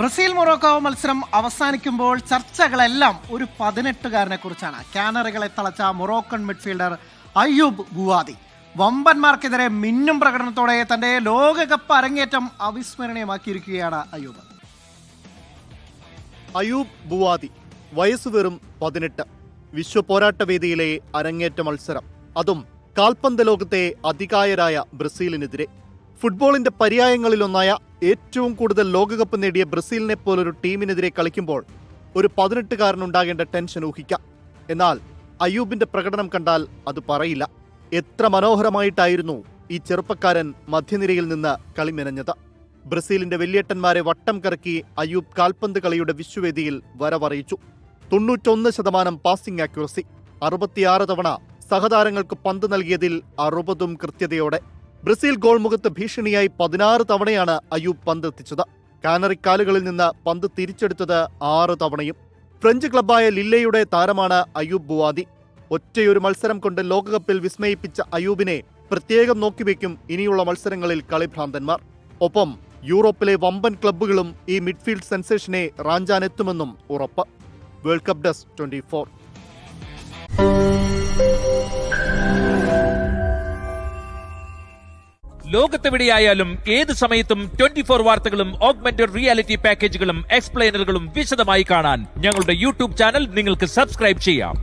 Brazil Morocco മത്സരം അവസാനിക്കുമ്പോൾ ചർച്ചകളെല്ലാം ഒരു 18-കാരനെ കുറിച്ചാണ്. കാനറികളെ തളച്ച മൊറോക്കൻ മിഡ്ഫീൽഡർ അയ്യൂബ് ബുവാദി വമ്പന്മാർക്കെതിരെ മിന്നും പ്രകടനത്തോടെ തന്റെ ലോകകപ്പ് അരങ്ങേറ്റം അവിസ്മരണീയമാക്കിയിരിക്കുകയാണ്. അയ്യൂബ് ബുവാദി വയസ്സ് വെറും 18. വിശ്വ പോരാട്ടവേദിയിലെ അരങ്ങേറ്റ മത്സരം, അതും കാൽപന്ത് ലോകത്തെ അതികായരായ ബ്രസീലിനെതിരെ. ഫുട്ബോളിന്റെ പര്യായങ്ങളിലൊന്നായ ഏറ്റവും കൂടുതൽ ലോകകപ്പ് നേടിയ ബ്രസീലിനെ പോലൊരു ടീമിനെതിരെ കളിക്കുമ്പോൾ ഒരു 18-കാരനുണ്ടാകേണ്ട ടെൻഷൻ ഊഹിക്കാം. എന്നാൽ അയ്യൂബിന്റെ പ്രകടനം കണ്ടാൽ അത് പറയില്ല. എത്ര മനോഹരമായിട്ടായിരുന്നു ഈ ചെറുപ്പക്കാരൻ മധ്യനിരയിൽ നിന്ന് കളിമെനഞ്ഞത്. ബ്രസീലിന്റെ വലിയേട്ടന്മാരെ വട്ടം കറക്കി അയ്യൂബ് കാൽപന്ത് കളിയുടെ വിശ്വവേദിയിൽ വരവറിയിച്ചു. 91% പാസിംഗ് ആക്യുറസി, 66 തവണ സഹതാരങ്ങൾക്ക് പന്ത് നൽകിയതിൽ 60ഉം കൃത്യതയോടെ. ബ്രസീൽ ഗോൾ മുഖത്ത് ഭീഷണിയായി 16 തവണയാണ് അയ്യൂബ് പന്ത് എത്തിച്ചത്. കാനറിക്കാലുകളിൽ നിന്ന് പന്ത് തിരിച്ചെടുത്തത് 6 തവണയും. ഫ്രഞ്ച് ക്ലബ്ബായ ലില്ലയുടെ താരമാണ് അയ്യൂബ് ബുവാദി. ഒറ്റയൊരു മത്സരം കൊണ്ട് ലോകകപ്പിൽ വിസ്മയിപ്പിച്ച അയ്യൂബിനെ പ്രത്യേകം നോക്കിവെക്കും ഇനിയുള്ള മത്സരങ്ങളിൽ കളിഭ്രാന്തന്മാർ. ഒപ്പം യൂറോപ്പിലെ വമ്പൻ ക്ലബ്ബുകളും ഈ മിഡ്ഫീൽഡ് സെൻസേഷനെ റാഞ്ചാനെത്തുമെന്നും ഉറപ്പ്. World cup desk 24. ലോകത്തെവിടെയായാലും ഏത് സമയത്തും 24 വാർത്തകളും ഓഗ്മെന്റഡ് റിയാലിറ്റി പാക്കേജുകളും എക്സ്പ്ലെയിനറുകളും വിശദമായി കാണാൻ ഞങ്ങളുടെ യൂട്യൂബ് ചാനൽ നിങ്ങൾക്ക് സബ്സ്ക്രൈബ് ചെയ്യാം.